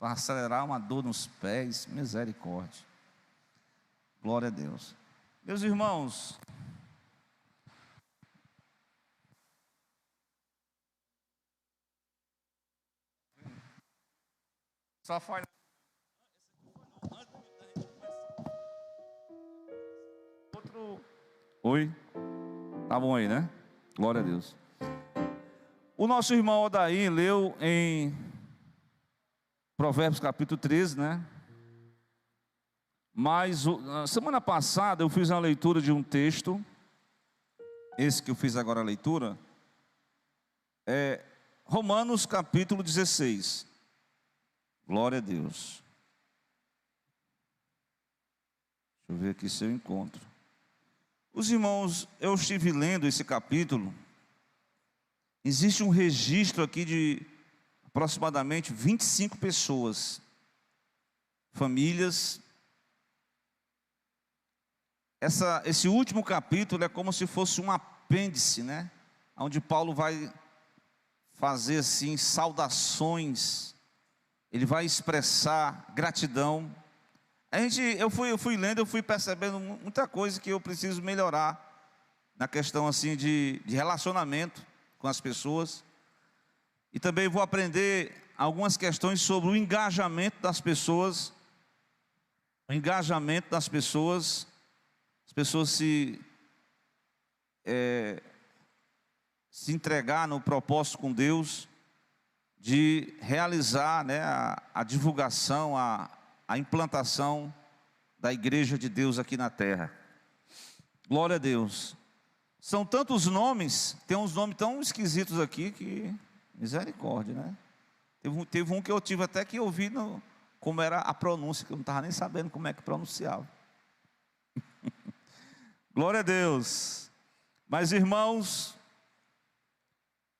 para acelerar uma dor nos pés, misericórdia. Glória a Deus. Meus irmãos, só foi. Oi? Tá bom aí, né? Glória a Deus. O nosso irmão Odair leu em Provérbios capítulo 13, né? Mas na semana passada eu fiz uma leitura de um texto. Esse que eu fiz agora a leitura é Romanos capítulo 16. Glória a Deus. Deixa eu ver aqui se eu encontro. Os irmãos, eu estive lendo esse capítulo. Existe um registro aqui de aproximadamente 25 pessoas, famílias. Esse último capítulo é como se fosse um apêndice, né? Onde Paulo vai fazer assim saudações. Ele vai expressar gratidão. Eu fui lendo, eu fui percebendo muita coisa que eu preciso melhorar na questão assim de relacionamento com as pessoas. E também vou aprender algumas questões sobre o engajamento das pessoas. O engajamento das pessoas. As pessoas se entregar no propósito com Deus de realizar, né, a divulgação, a implantação da igreja de Deus aqui na terra. Glória a Deus. São tantos nomes, tem uns nomes tão esquisitos aqui que misericórdia, né? Teve um que eu tive até que ouvir como era a pronúncia, que eu não estava nem sabendo como é que pronunciava. Glória a Deus. Mas irmãos,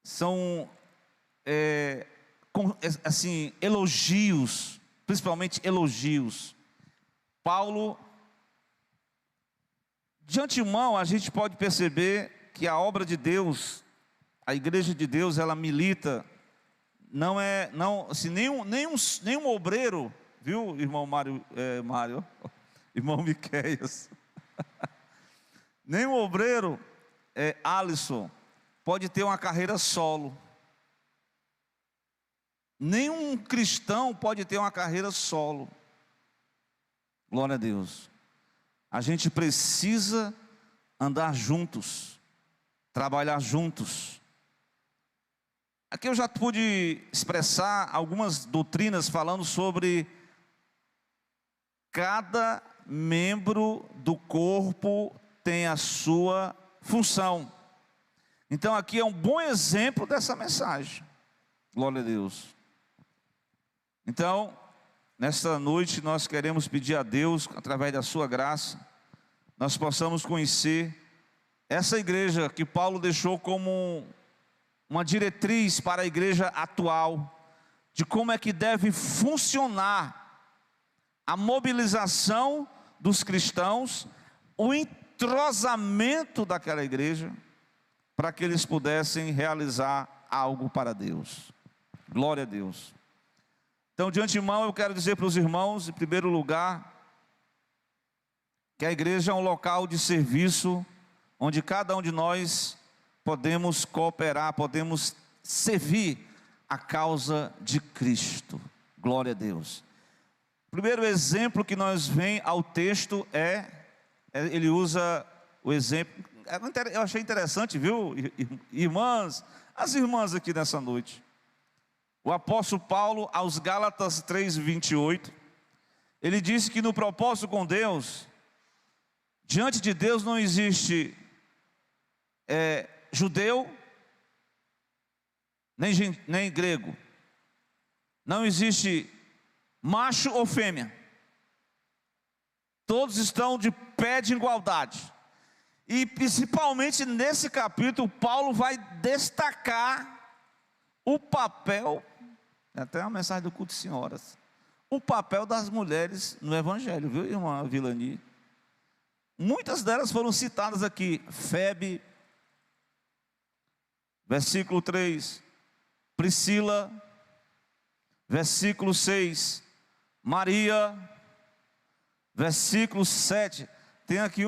são assim, elogios, principalmente elogios. Paulo, de antemão, a gente pode perceber que a obra de Deus, a igreja de Deus, ela milita, não assim, nenhum obreiro, viu, irmão Mário, irmão Miqueias, nenhum obreiro, Alisson, pode ter uma carreira solo. Nenhum cristão pode ter uma carreira solo. Glória a Deus. A gente precisa andar juntos, trabalhar juntos. Aqui eu já pude expressar algumas doutrinas falando sobre cada membro do corpo tem a sua função. Então aqui é um bom exemplo dessa mensagem. Glória a Deus. Então, nesta noite nós queremos pedir a Deus, através da sua graça, nós possamos conhecer essa igreja que Paulo deixou como uma diretriz para a igreja atual, de como é que deve funcionar a mobilização dos cristãos, o entrosamento daquela igreja, para que eles pudessem realizar algo para Deus. Glória a Deus. Então, de antemão, eu quero dizer para os irmãos, em primeiro lugar, que a igreja é um local de serviço, onde cada um de nós podemos cooperar, podemos servir a causa de Cristo. Glória a Deus. O primeiro exemplo que nós vem ao texto ele usa o exemplo, eu achei interessante, viu, irmãs, as irmãs aqui nessa noite. O apóstolo Paulo, aos Gálatas 3:28, ele disse que no propósito com Deus, diante de Deus não existe judeu, nem grego, não existe macho ou fêmea, todos estão de pé de igualdade. E principalmente nesse capítulo, Paulo vai destacar o papel, até uma mensagem do culto de senhoras, o papel das mulheres no evangelho, viu, irmã Vilani? Muitas delas foram citadas aqui. Febe, versículo 3, Priscila, Versículo 6, Maria. Versículo 7, tem aqui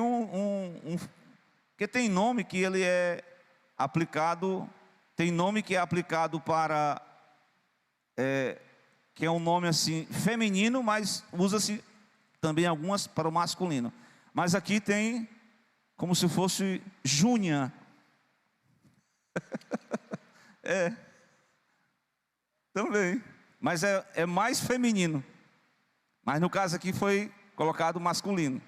que tem nome que ele é aplicado, tem nome que é aplicado para, que é um nome assim, feminino, mas usa-se também algumas para o masculino. Mas aqui tem como se fosse Júnia. Também, mas é mais feminino. Mas no caso aqui foi colocado masculino,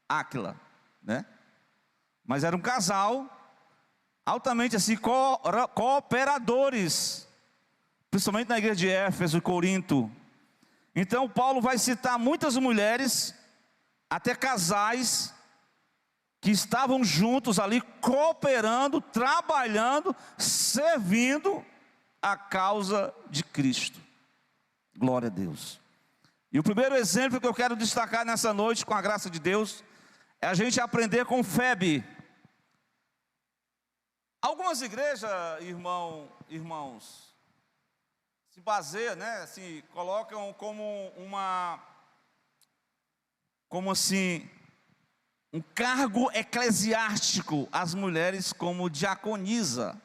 Áquila, né? Mas era um casal altamente assim, cooperadores, principalmente na igreja de Éfeso e Corinto. Então Paulo vai citar muitas mulheres, até casais, que estavam juntos ali, cooperando, trabalhando, servindo a causa de Cristo. Glória a Deus. E o primeiro exemplo que eu quero destacar nessa noite, com a graça de Deus, é a gente aprender com Febe. Algumas igrejas, irmãos, se baseiam, né, assim, colocam como assim, um cargo eclesiástico as mulheres como diaconisa.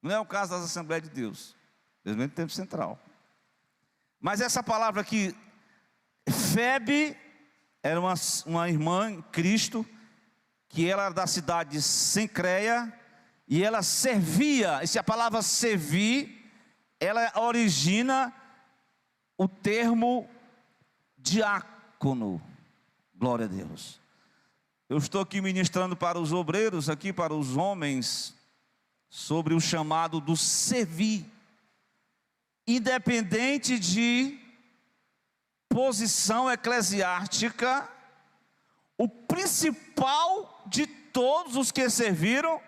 Não é o caso das Assembleias de Deus, principalmente no tempo central. Mas essa palavra aqui, Febe, era uma irmã em Cristo, que ela era da cidade de Cencreia, e ela servia. E se a palavra servir, ela origina o termo diácono. Glória a Deus. Eu estou aqui ministrando para os obreiros, aqui para os homens, sobre o chamado do servir. Independente de posição eclesiástica, o principal de todos os que serviram,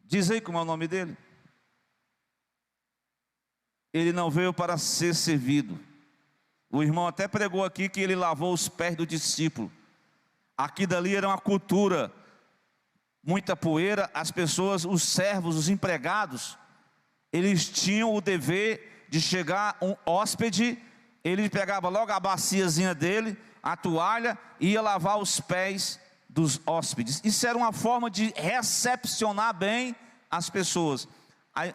diz aí como é o nome dele. Ele não veio para ser servido. O irmão até pregou aqui que ele lavou os pés do discípulo. Aqui dali era uma cultura, muita poeira, as pessoas, os servos, os empregados, eles tinham o dever de chegar um hóspede, ele pegava logo a baciazinha dele, a toalha, e ia lavar os pés dos hóspedes. Isso era uma forma de recepcionar bem as pessoas.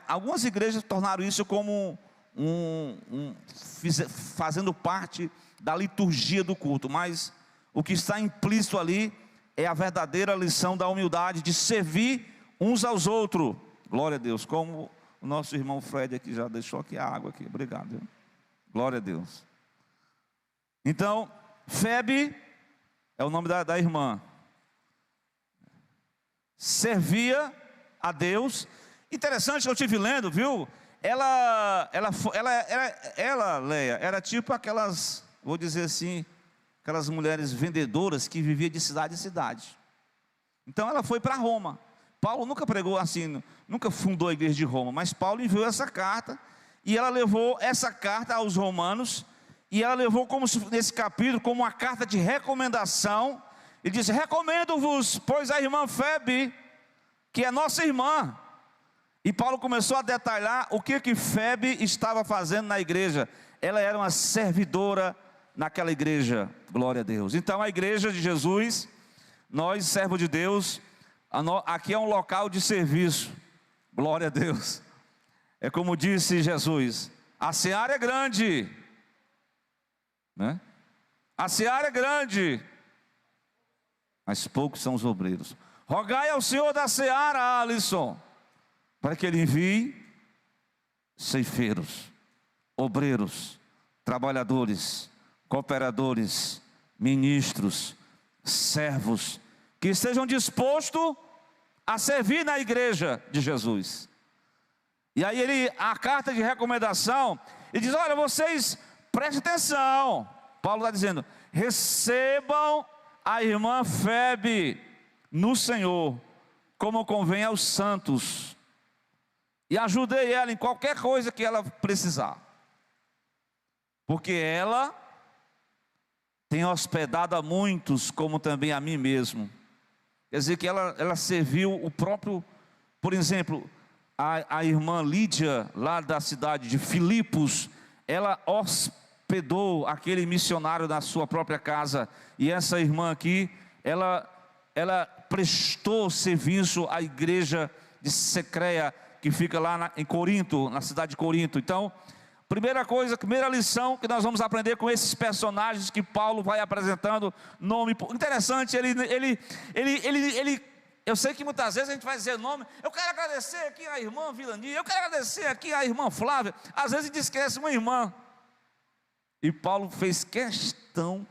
Algumas igrejas tornaram isso como fazendo parte da liturgia do culto, mas o que está implícito ali é a verdadeira lição da humildade, de servir uns aos outros. Glória a Deus, como o nosso irmão Fred aqui já deixou aqui a água aqui, obrigado, viu? Glória a Deus. Então, Febe é o nome da irmã, servia a Deus. Interessante que eu estive lendo, viu? Ela, Leia, era tipo aquelas, vou dizer assim, aquelas mulheres vendedoras que viviam de cidade em cidade. Então ela foi para Roma. Paulo nunca pregou assim, nunca fundou a igreja de Roma, mas Paulo enviou essa carta, e ela levou essa carta aos romanos, e ela levou como se, nesse capítulo, como uma carta de recomendação. Ele disse: recomendo-vos, pois a irmã Febe, que é nossa irmã. E Paulo começou a detalhar o que Febe estava fazendo na igreja. Ela era uma servidora naquela igreja, glória a Deus. Então a igreja de Jesus, nós servos de Deus, aqui é um local de serviço, glória a Deus. É como disse Jesus: a seara é grande, né? A seara é grande, mas poucos são os obreiros. Rogai ao Senhor da seara, Alisson, para que Ele envie ceifeiros, obreiros, trabalhadores, cooperadores, ministros, servos, que estejam dispostos a servir na igreja de Jesus. E aí a carta de recomendação, ele diz: olha, vocês prestem atenção. Paulo está dizendo: recebam a irmã Febe no Senhor, como convém aos santos, e ajudei ela em qualquer coisa que ela precisar, porque ela tem hospedado a muitos, como também a mim mesmo. Quer dizer que ela serviu o próprio, por exemplo, a irmã Lídia, lá da cidade de Filipos, ela hospedou aquele missionário na sua própria casa. E essa irmã aqui, ela prestou serviço à igreja de Secreia, que fica lá em Corinto, na cidade de Corinto. Então, primeira lição que nós vamos aprender com esses personagens que Paulo vai apresentando, nome interessante. Eu sei que muitas vezes a gente vai dizer nome. Eu quero agradecer aqui a irmã Vilani, eu quero agradecer aqui a irmã Flávia. Às vezes a gente esquece uma irmã. E Paulo fez questão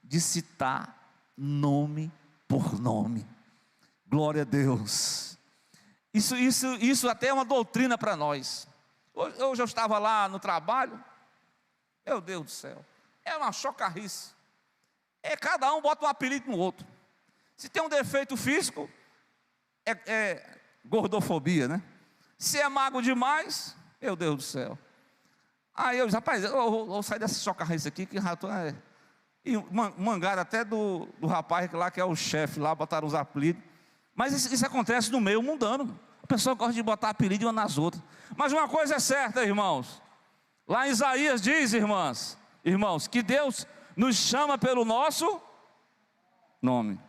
de citar nome por nome. Glória a Deus. Isso até é uma doutrina para nós. Hoje eu estava lá no trabalho. Meu Deus do céu, é uma chocarrice. Cada um bota um apelido no outro. Se tem um defeito físico, é gordofobia, né? Se é magro demais, meu Deus do céu. Aí eu disse, rapaz, eu vou sair dessa chocarrice aqui, que rato é. E mangaram até do rapaz lá que é o chefe lá, botaram os apelidos. Mas isso acontece no meio mundano. A pessoa gosta de botar apelido uma nas outras. Mas uma coisa é certa, irmãos. Lá em Isaías diz, irmãos, que Deus nos chama pelo nosso nome.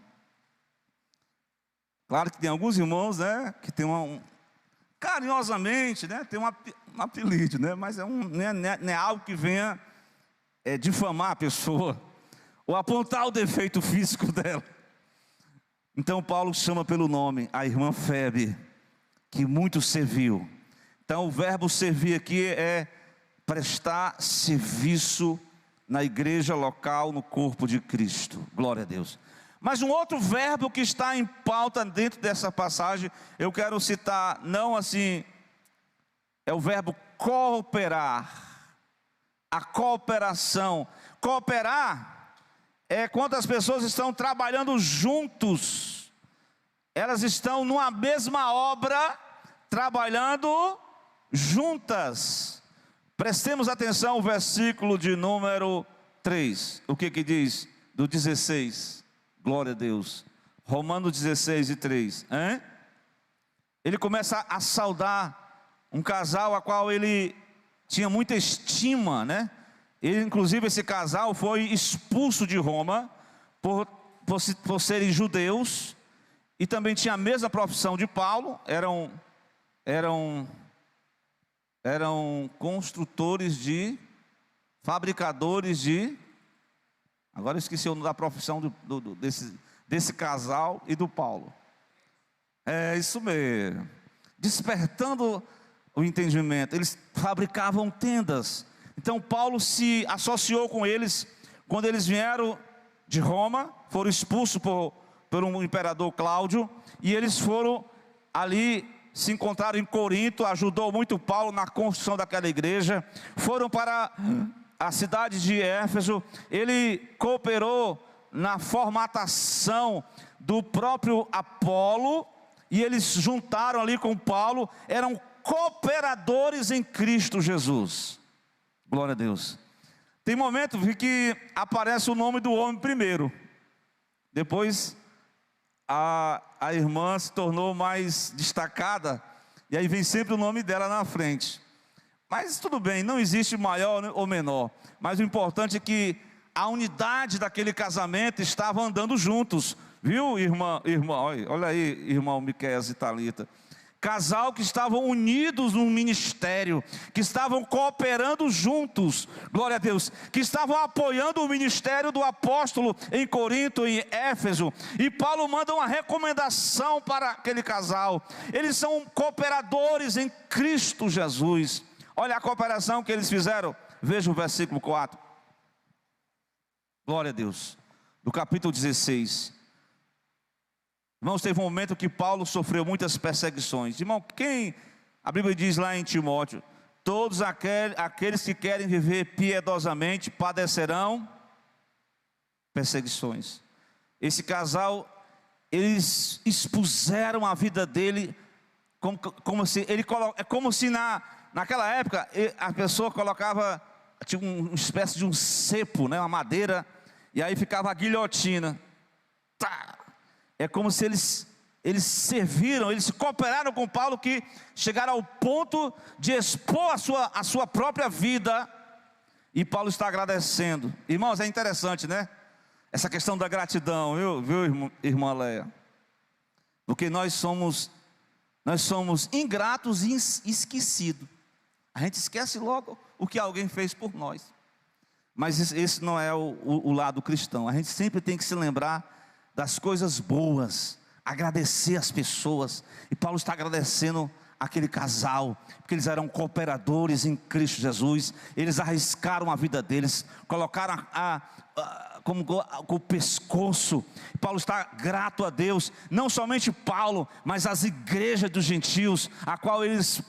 Claro que tem alguns irmãos, né, que tem carinhosamente, né, tem um apelido, né, mas não é algo que venha difamar a pessoa ou apontar o defeito físico dela. Então Paulo chama pelo nome a irmã Febe, que muito serviu. Então o verbo servir aqui é prestar serviço na igreja local, no corpo de Cristo. Glória a Deus. Mas um outro verbo que está em pauta dentro dessa passagem, eu quero citar, não assim, é o verbo cooperar. A cooperação. Cooperar é quando as pessoas estão trabalhando juntos. Elas estão numa mesma obra, trabalhando juntas. Prestemos atenção ao versículo de número 3. O que diz? Do 16. Glória a Deus. Romanos 16 e 3. Ele começa a saudar um casal a qual ele tinha muita estima, né? Inclusive esse casal foi expulso de Roma por serem judeus. E também tinha a mesma profissão de Paulo. Eram construtores fabricadores de... Agora eu esqueci o nome da profissão desse casal e do Paulo. É isso mesmo. Despertando o entendimento. Eles fabricavam tendas. Então Paulo se associou com eles. Quando eles vieram de Roma, foram expulsos por um imperador Cláudio. E eles foram ali, se encontraram em Corinto. Ajudou muito Paulo na construção daquela igreja. Foram para a cidade de Éfeso. Ele cooperou na formatação do próprio Apolo, e eles juntaram ali com Paulo, eram cooperadores em Cristo Jesus. Glória a Deus. Tem momento que aparece o nome do homem primeiro, depois a irmã se tornou mais destacada, e aí vem sempre o nome dela na frente. Mas tudo bem, não existe maior ou menor, mas o importante é que a unidade daquele casamento estava andando juntos, viu, irmã, olha aí, irmão Miqueias e Talita, casal que estavam unidos no ministério, que estavam cooperando juntos, glória a Deus, que estavam apoiando o ministério do apóstolo em Corinto, em Éfeso. E Paulo manda uma recomendação para aquele casal. Eles são cooperadores em Cristo Jesus. Olha a cooperação que eles fizeram. Veja o versículo 4. Glória a Deus. Do capítulo 16. Irmãos, teve um momento que Paulo sofreu muitas perseguições. Irmão, a Bíblia diz lá em Timóteo: todos aqueles que querem viver piedosamente padecerão perseguições. Esse casal, eles expuseram a vida dele como se naquela época a pessoa colocava uma espécie de um cepo, né, uma madeira, e aí ficava a guilhotina. Tá. É como se eles eles serviram, eles cooperaram com Paulo, que chegaram ao ponto de expor a sua própria vida, e Paulo está agradecendo. Irmãos, é interessante, né? Essa questão da gratidão, viu, irmã Leia? Porque nós somos ingratos e esquecidos. A gente esquece logo o que alguém fez por nós. Mas esse não é o lado cristão. A gente sempre tem que se lembrar das coisas boas, agradecer as pessoas. E Paulo está agradecendo aquele casal, porque eles eram cooperadores em Cristo Jesus. Eles arriscaram a vida deles, colocaram com o pescoço. Paulo está grato a Deus, não somente Paulo, mas as igrejas dos gentios, a qual eles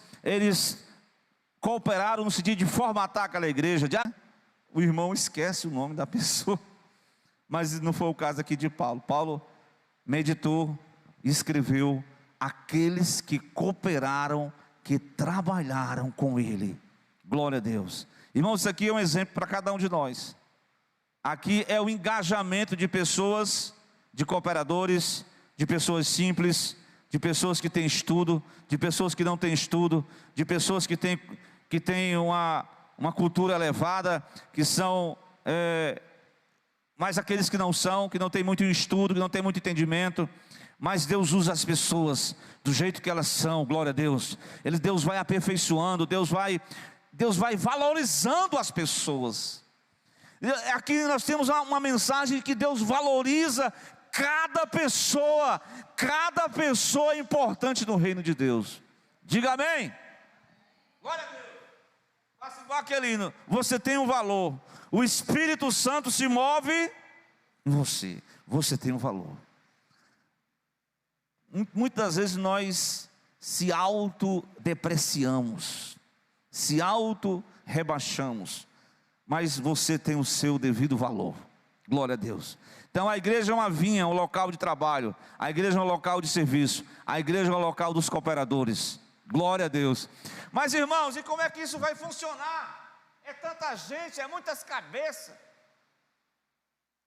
cooperaram no sentido de formatar aquela igreja. O irmão esquece o nome da pessoa, mas não foi o caso aqui de Paulo. Paulo meditou e escreveu: aqueles que cooperaram, que trabalharam com ele. Glória a Deus. Irmãos, isso aqui é um exemplo para cada um de nós. Aqui é o engajamento de pessoas, de cooperadores, de pessoas simples, de pessoas que têm estudo, de pessoas que não têm estudo, de pessoas que têm uma cultura elevada, que são mais aqueles que não têm muito estudo, que não têm muito entendimento. Mas Deus usa as pessoas do jeito que elas são, glória a Deus. Deus vai aperfeiçoando, Deus vai valorizando as pessoas. Aqui nós temos uma mensagem que Deus valoriza cada pessoa é importante no reino de Deus. Diga amém. Glória a Deus. Faça igual aquele hino: você tem um valor, o Espírito Santo se move em você tem um valor. Muitas vezes nós se autodepreciamos, se auto-rebaixamos, mas você tem o seu devido valor. Glória a Deus. Então a igreja é uma vinha, um local de trabalho. A igreja é um local de serviço. A igreja é um local dos cooperadores. Glória a Deus. Mas irmãos, e como é que isso vai funcionar? É tanta gente, é muitas cabeças.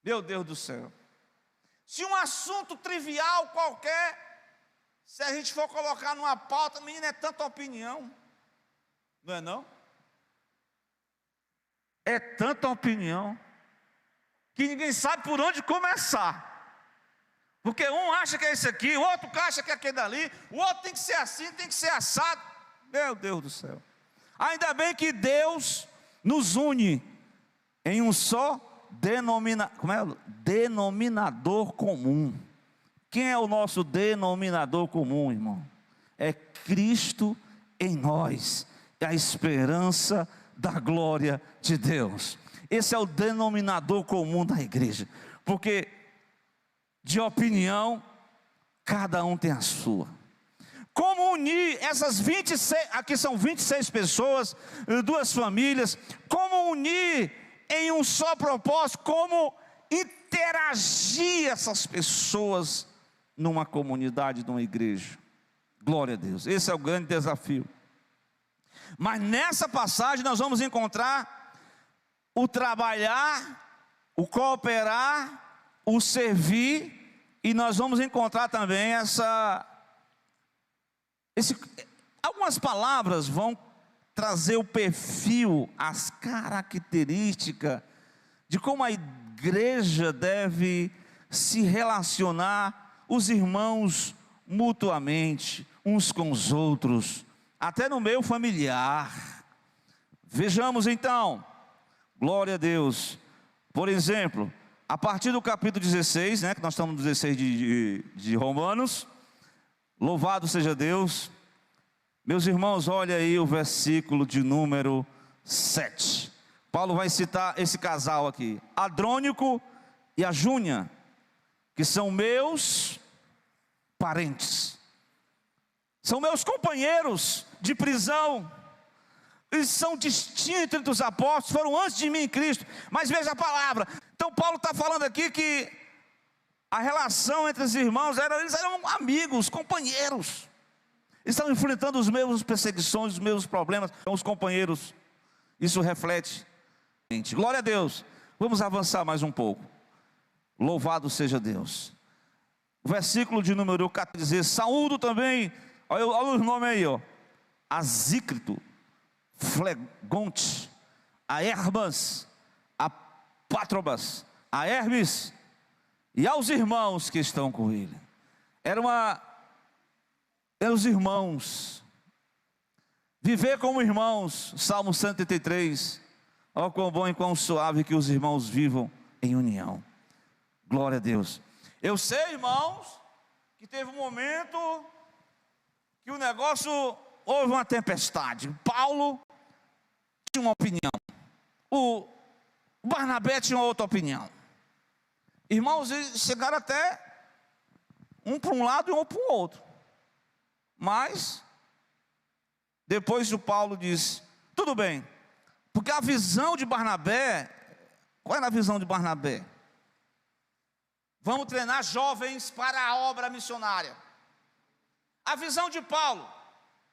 Meu Deus do céu. Se um assunto trivial qualquer, se a gente for colocar numa pauta, menina, é tanta opinião. Não é não? É tanta opinião que ninguém sabe por onde começar. Porque um acha que é isso aqui, o outro acha que é aquele dali, o outro tem que ser assim, tem que ser assado. Meu Deus do céu. Ainda bem que Deus nos une em um só denominador comum. Quem é o nosso denominador comum, irmão? É Cristo em nós, é a esperança da glória de Deus. Esse é o denominador comum da igreja, porque de opinião, cada um tem a sua. Como unir essas 26, aqui são 26 pessoas, 2 famílias, como unir em um só propósito, como interagir essas pessoas numa comunidade, numa igreja. Glória a Deus, esse é o grande desafio. Mas nessa passagem nós vamos encontrar o trabalhar, o cooperar, o servir, e nós vamos encontrar também algumas palavras vão trazer o perfil, as características de como a igreja deve se relacionar, os irmãos mutuamente, uns com os outros, até no meio familiar. Vejamos então, glória a Deus. Por exemplo, a partir do capítulo 16, que nós estamos no 16 de Romanos, louvado seja Deus. Meus irmãos, olha aí o versículo de número 7. Paulo vai citar esse casal aqui, Andrônico e a Júnia, que são meus parentes, são meus companheiros de prisão, eles são distintos entre os apóstolos, foram antes de mim em Cristo. Mas veja a palavra. Então Paulo está falando aqui que a relação entre os irmãos, eles eram amigos, companheiros, eles estavam enfrentando os mesmos perseguições, os mesmos problemas, são os companheiros. Isso reflete. Glória a Deus. Vamos avançar mais um pouco. Louvado seja Deus. o versículo de número 14 dizer: saúdo também, olha os nomes aí, ó, a Zícrito, Flegonte, a Hermas, a Pátrobas, a Hermes e aos irmãos que estão com ele. Eram os irmãos, viver como irmãos. Salmo 133, ó quão bom e quão suave que os irmãos vivam em união. Glória a Deus. Eu sei, irmãos, que teve um momento que o negócio, houve uma tempestade. Paulo tinha uma opinião, o Barnabé tinha outra opinião. Irmãos, eles chegaram até um para um lado e um para o outro. Mas depois o Paulo disse: tudo bem, porque a visão de Barnabé, qual era a visão de Barnabé? Vamos treinar jovens para a obra missionária. A visão de Paulo,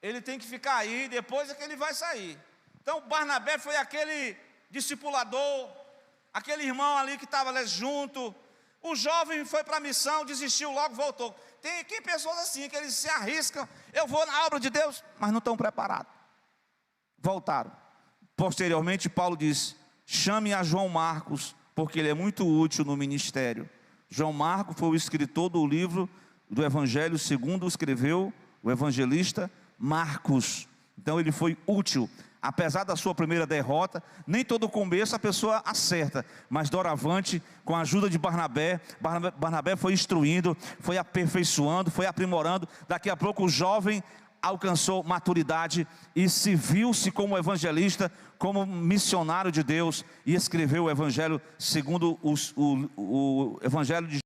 ele tem que ficar aí, depois é que ele vai sair. Então Barnabé foi aquele discipulador, aquele irmão ali que estava ali junto. O jovem foi para a missão, desistiu, logo voltou. Tem pessoas assim, que eles se arriscam: eu vou na obra de Deus, mas não estão preparados. Voltaram. Posteriormente Paulo disse: chame a João Marcos, porque ele é muito útil no ministério. João Marcos foi o escritor do livro do Evangelho segundo escreveu o evangelista Marcos. Então ele foi útil. Apesar da sua primeira derrota, nem todo começo a pessoa acerta, mas doravante, com a ajuda de Barnabé foi instruindo, foi aperfeiçoando, foi aprimorando. Daqui a pouco o jovem alcançou maturidade e se viu-se como evangelista, como missionário de Deus, e escreveu o Evangelho segundo o Evangelho de